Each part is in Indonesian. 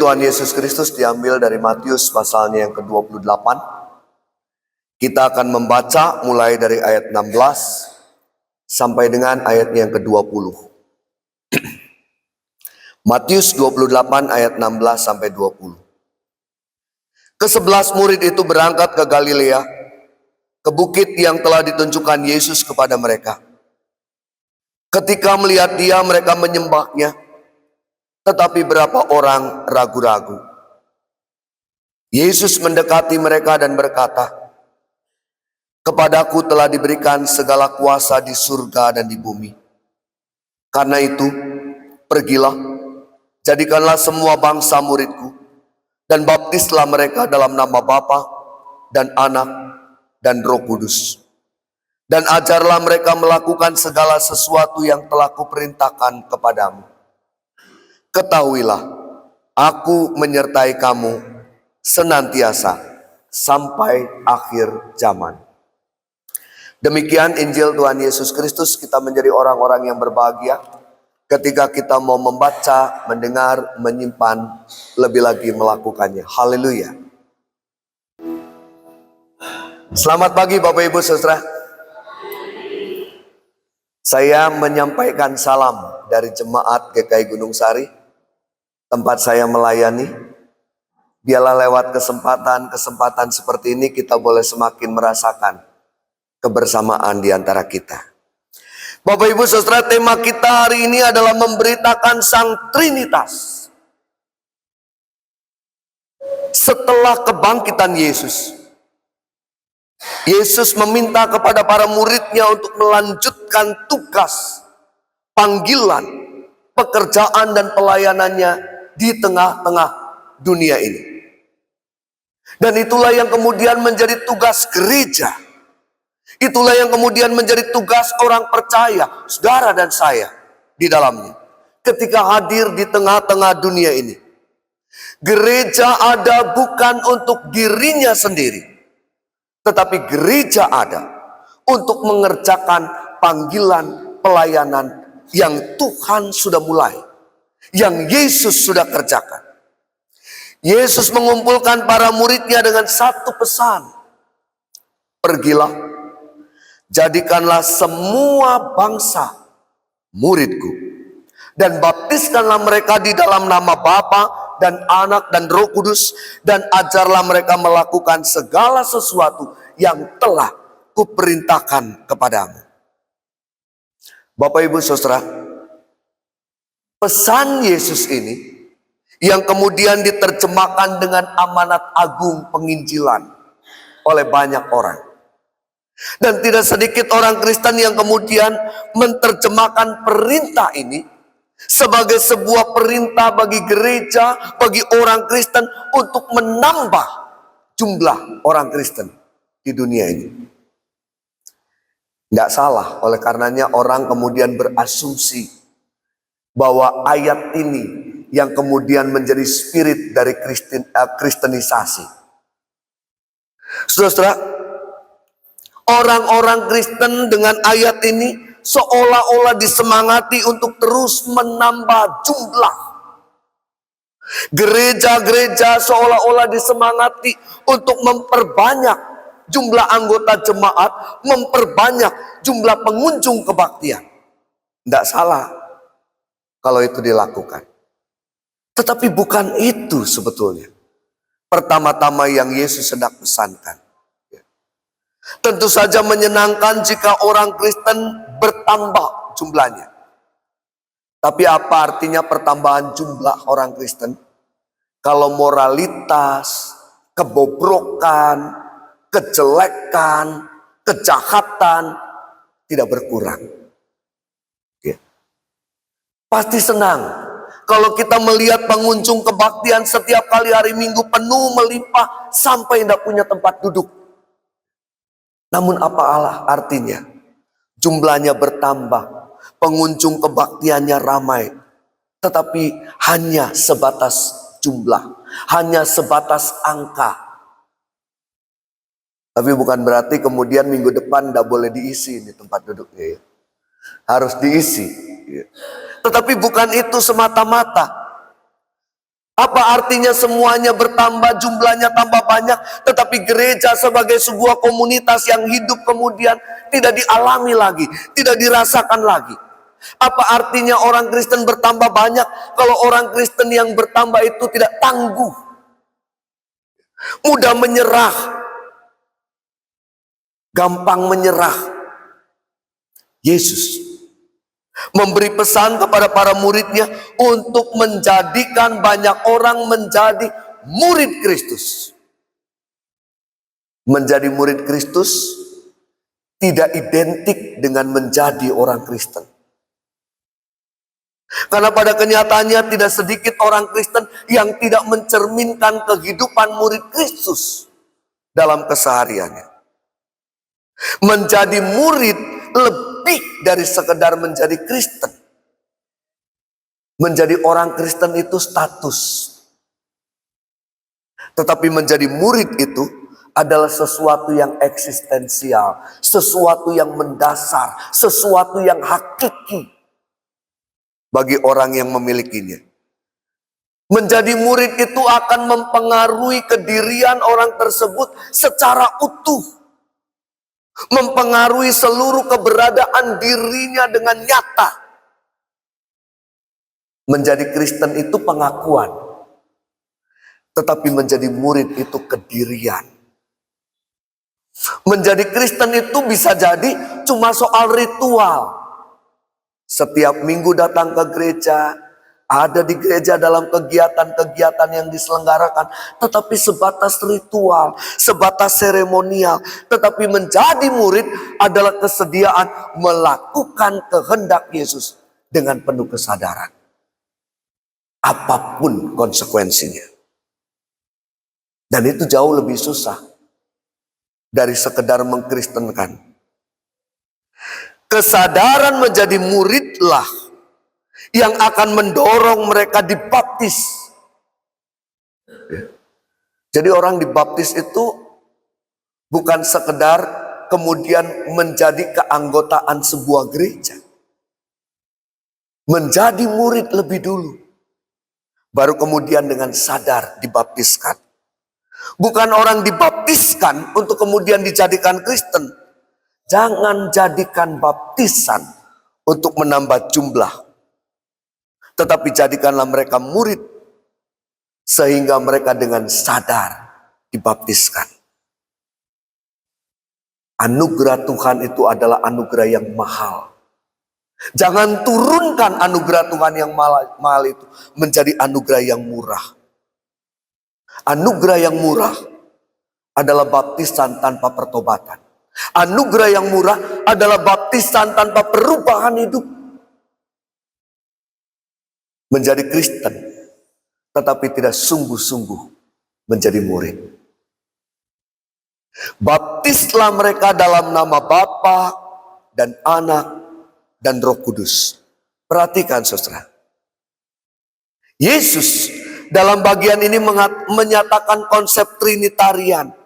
Tuhan Yesus Kristus diambil dari Matius pasalnya yang ke-28. Kita akan membaca mulai dari ayat 16 sampai dengan ayat yang ke-20. Matius 28 ayat 16 sampai 20. Ke-11 murid itu berangkat ke Galilea, ke bukit yang telah ditunjukkan Yesus kepada mereka. Ketika melihat Dia, mereka menyembahnya. Tetapi berapa orang ragu-ragu. Yesus mendekati mereka dan berkata, "Kepadaku telah diberikan segala kuasa di surga dan di bumi. Karena itu, pergilah, jadikanlah semua bangsa muridku, dan baptislah mereka dalam nama Bapa dan Anak dan Roh Kudus. Dan ajarlah mereka melakukan segala sesuatu yang telah kuperintahkan kepadamu. Ketahuilah, aku menyertai kamu senantiasa sampai akhir zaman." Demikian Injil Tuhan Yesus Kristus. Kita menjadi orang-orang yang berbahagia ketika kita mau membaca, mendengar, menyimpan, lebih lagi melakukannya. Haleluya. Selamat pagi Bapak Ibu Saudara. Saya menyampaikan salam dari jemaat GKI Gunung Sari, tempat saya melayani. Biarlah lewat kesempatan seperti ini kita boleh semakin merasakan kebersamaan di antara kita. Bapak Ibu Saudara, tema kita hari ini adalah memberitakan Sang Trinitas. Setelah kebangkitan Yesus, Yesus meminta kepada para muridnya untuk melanjutkan tugas, panggilan, pekerjaan dan pelayanannya di tengah-tengah dunia ini. Dan itulah yang kemudian menjadi tugas gereja. Itulah yang kemudian menjadi tugas orang percaya, saudara dan saya di dalamnya. Ketika hadir di tengah-tengah dunia ini. Gereja ada bukan untuk dirinya sendiri, tetapi gereja ada untuk mengerjakan panggilan pelayanan yang Tuhan sudah mulai, yang Yesus sudah kerjakan. Yesus mengumpulkan para muridnya dengan satu pesan. Pergilah, jadikanlah semua bangsa muridku, dan baptiskanlah mereka di dalam nama Bapa dan Anak dan Roh Kudus, dan ajarlah mereka melakukan segala sesuatu yang telah kuperintahkan kepadamu. Bapak Ibu Saudara, pesan Yesus ini yang kemudian diterjemahkan dengan amanat agung penginjilan oleh banyak orang. Dan tidak sedikit orang Kristen yang kemudian menerjemahkan perintah ini sebagai sebuah perintah bagi gereja, bagi orang Kristen untuk menambah jumlah orang Kristen di dunia ini. Tidak salah, oleh karenanya orang kemudian berasumsi bahwa ayat ini yang kemudian menjadi spirit dari kristenisasi. Saudara, orang-orang Kristen dengan ayat ini seolah-olah disemangati untuk terus menambah jumlah. Gereja-gereja seolah-olah disemangati untuk memperbanyak jumlah anggota jemaat, memperbanyak jumlah pengunjung kebaktian. Tidak salah kalau itu dilakukan. Tetapi bukan itu sebetulnya pertama-tama yang Yesus hendak pesankan. Tentu saja menyenangkan jika orang Kristen bertambah jumlahnya. Tapi apa artinya pertambahan jumlah orang Kristen kalau moralitas, kebobrokan, kejelekan, kejahatan tidak berkurang? Pasti senang kalau kita melihat pengunjung kebaktian setiap kali hari Minggu penuh melimpah sampai tidak punya tempat duduk. Namun apa artinya? Jumlahnya bertambah, pengunjung kebaktiannya ramai, tetapi hanya sebatas jumlah, hanya sebatas angka. Tapi bukan berarti kemudian minggu depan tidak boleh diisi ini tempat duduknya ya. harus diisi. Tetapi bukan itu semata-mata. Apa artinya semuanya bertambah, jumlahnya tambah banyak, tetapi gereja sebagai sebuah komunitas yang hidup kemudian tidak dialami lagi, tidak dirasakan lagi. Apa artinya orang Kristen bertambah banyak kalau orang Kristen yang bertambah itu tidak tangguh, mudah menyerah, gampang menyerah? Yesus memberi pesan kepada para muridnya untuk menjadikan banyak orang menjadi murid Kristus. Menjadi murid Kristus tidak identik dengan menjadi orang Kristen. Karena pada kenyataannya tidak sedikit orang Kristen yang tidak mencerminkan kehidupan murid Kristus dalam kesehariannya. Menjadi murid lebih dari sekedar menjadi Kristen. Menjadi orang Kristen itu status. Tetapi menjadi murid itu adalah sesuatu yang eksistensial, sesuatu yang mendasar, sesuatu yang hakiki bagi orang yang memilikinya. Menjadi murid itu akan mempengaruhi kedirian orang tersebut secara utuh. Mempengaruhi seluruh keberadaan dirinya dengan nyata. Menjadi Kristen itu pengakuan, tetapi menjadi murid itu kedirian. Menjadi Kristen itu bisa jadi cuma soal ritual. Setiap minggu datang ke gereja, ada di gereja dalam kegiatan-kegiatan yang diselenggarakan, tetapi sebatas ritual, sebatas seremonial. Tetapi menjadi murid adalah kesediaan melakukan kehendak Yesus dengan penuh kesadaran. Apapun konsekuensinya. Dan itu jauh lebih susah dari sekedar mengkristenkan. Kesadaran menjadi muridlah yang akan mendorong mereka dibaptis. Jadi orang dibaptis itu bukan sekedar kemudian menjadi keanggotaan sebuah gereja. Menjadi murid lebih dulu. Baru kemudian dengan sadar dibaptiskan. Bukan orang dibaptiskan untuk kemudian dijadikan Kristen. Jangan jadikan baptisan untuk menambah jumlah. Tetapi jadikanlah mereka murid sehingga mereka dengan sadar dibaptiskan. Anugerah Tuhan itu adalah anugerah yang mahal. Jangan turunkan anugerah Tuhan yang mahal itu menjadi anugerah yang murah. Anugerah yang murah adalah baptisan tanpa pertobatan. Anugerah yang murah adalah baptisan tanpa perubahan hidup. Menjadi Kristen, tetapi tidak sungguh-sungguh menjadi murid. Baptislah mereka dalam nama Bapa dan Anak dan Roh Kudus. Perhatikan saudara. Yesus dalam bagian ini menyatakan konsep Trinitarian.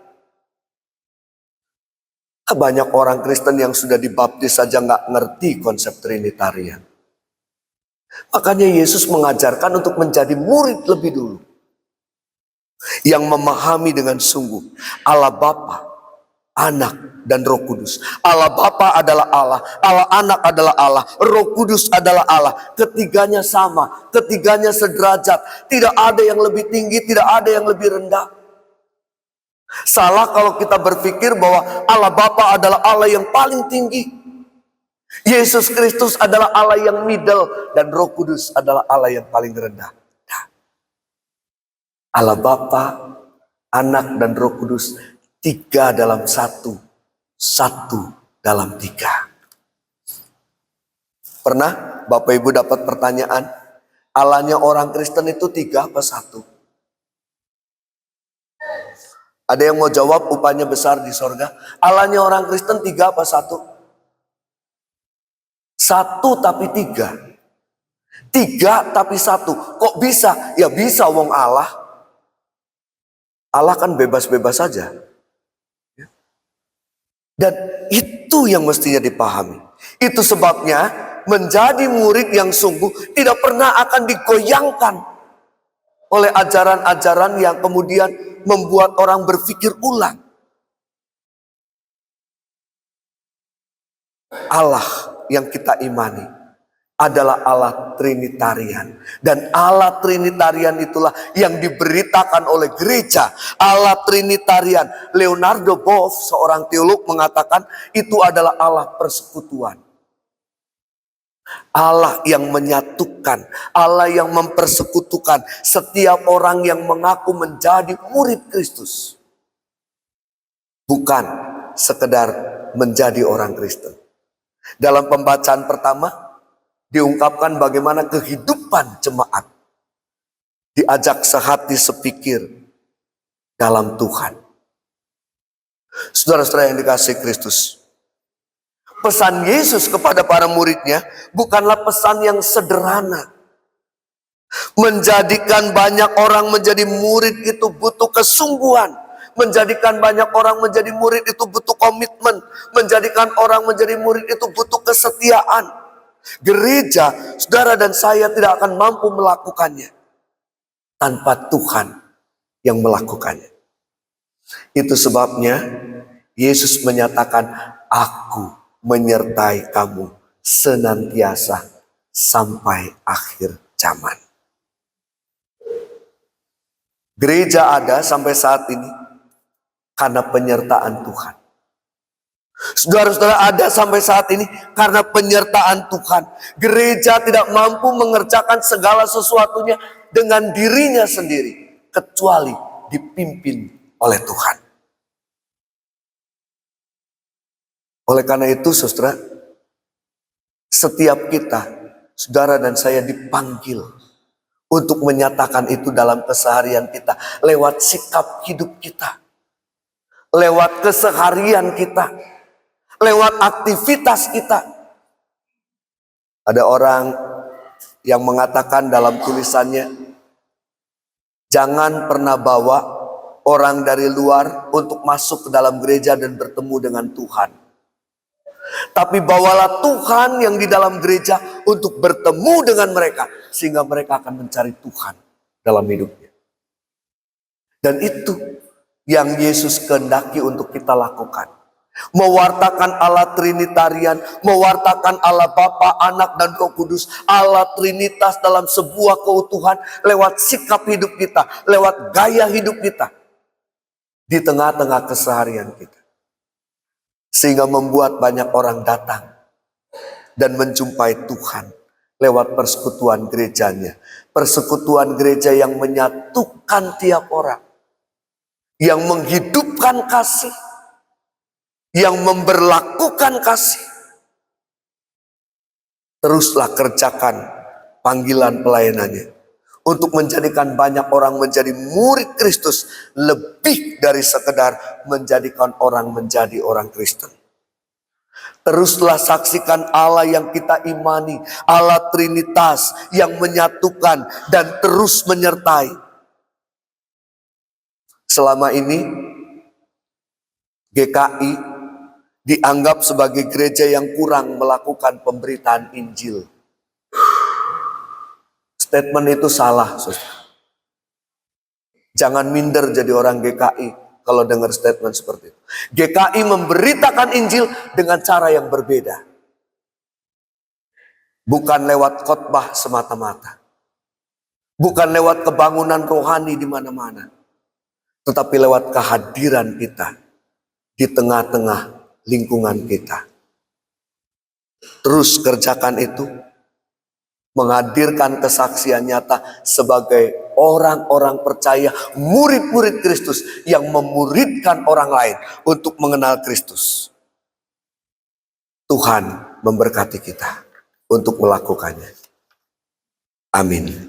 Banyak orang Kristen yang sudah dibaptis saja nggak ngerti konsep Trinitarian. Makanya Yesus mengajarkan untuk menjadi murid lebih dulu. Yang memahami dengan sungguh Allah Bapa, Anak, dan Roh Kudus. Allah Bapa adalah Allah, Allah Anak adalah Allah, Roh Kudus adalah Allah. Ketiganya sama, ketiganya sederajat. Tidak ada yang lebih tinggi, tidak ada yang lebih rendah. Salah kalau kita berpikir bahwa Allah Bapa adalah Allah yang paling tinggi, Yesus Kristus adalah Allah yang middle, dan Roh Kudus adalah Allah yang paling rendah. Nah, Allah Bapa, Anak, dan Roh Kudus, tiga dalam satu, satu dalam tiga. Pernah Bapak Ibu dapat pertanyaan, Allahnya orang Kristen itu tiga apa satu? Ada yang mau jawab upahnya besar di sorga? Allahnya orang Kristen tiga apa satu? Satu tapi tiga. Tiga tapi satu. Kok bisa? Ya bisa wong Allah. Allah kan bebas-bebas saja. Dan itu yang mestinya dipahami. Itu sebabnya menjadi murid yang sungguh tidak pernah akan digoyangkan oleh ajaran-ajaran yang kemudian membuat orang berpikir ulang. Allah yang kita imani adalah Allah Trinitarian. Dan Allah Trinitarian itulah yang diberitakan oleh gereja. Allah Trinitarian. Leonardo Boff, seorang teolog, mengatakan itu adalah Allah persekutuan. Allah yang menyatukan, Allah yang mempersekutukan setiap orang yang mengaku menjadi murid Kristus. Bukan sekedar menjadi orang Kristen. Dalam pembacaan pertama, diungkapkan bagaimana kehidupan jemaat diajak sehati sepikir dalam Tuhan. Saudara-saudara yang dikasihi Kristus, pesan Yesus kepada para muridnya bukanlah pesan yang sederhana. Menjadikan banyak orang menjadi murid itu butuh kesungguhan. Menjadikan banyak orang menjadi murid itu butuh komitmen. Menjadikan orang menjadi murid itu butuh kesetiaan. Gereja, saudara dan saya tidak akan mampu melakukannya tanpa Tuhan yang melakukannya. Itu sebabnya Yesus menyatakan, aku menyertai kamu senantiasa sampai akhir zaman. Gereja ada sampai saat ini karena penyertaan Tuhan. Saudara-saudara ada sampai saat ini karena penyertaan Tuhan. Gereja tidak mampu mengerjakan segala sesuatunya dengan dirinya sendiri, kecuali dipimpin oleh Tuhan. Oleh karena itu, saudara, setiap kita, saudara dan saya dipanggil untuk menyatakan itu dalam keseharian kita, lewat sikap hidup kita, lewat keseharian kita, lewat aktivitas kita. Ada orang yang mengatakan dalam tulisannya, jangan pernah bawa orang dari luar untuk masuk ke dalam gereja dan bertemu dengan Tuhan. Tapi bawalah Tuhan yang di dalam gereja untuk bertemu dengan mereka, sehingga mereka akan mencari Tuhan dalam hidupnya. Dan itu yang Yesus kehendaki untuk kita lakukan. Mewartakan Allah Trinitarian, mewartakan Allah Bapa, Anak, dan Roh Kudus, Allah Trinitas dalam sebuah keutuhan lewat sikap hidup kita, lewat gaya hidup kita di tengah-tengah keseharian kita. Sehingga membuat banyak orang datang dan menjumpai Tuhan lewat persekutuan gerejanya. Persekutuan gereja yang menyatukan tiap orang, yang menghidupkan kasih, yang memberlakukan kasih. Teruslah kerjakan panggilan pelayanannya untuk menjadikan banyak orang menjadi murid Kristus, lebih dari sekedar menjadikan orang menjadi orang Kristen. Teruslah saksikan Allah yang kita imani, Allah Trinitas yang menyatukan dan terus menyertai. Selama ini GKI dianggap sebagai gereja yang kurang melakukan pemberitaan Injil. Statement itu salah, saudara. Jangan minder jadi orang GKI kalau dengar statement seperti itu. GKI memberitakan Injil dengan cara yang berbeda. Bukan lewat khotbah semata-mata. Bukan lewat kebangunan rohani di mana-mana. Tetapi lewat kehadiran kita di tengah-tengah lingkungan kita. Terus kerjakan itu. Menghadirkan kesaksian nyata sebagai orang-orang percaya, murid-murid Kristus yang memuridkan orang lain untuk mengenal Kristus. Tuhan memberkati kita untuk melakukannya. Amin.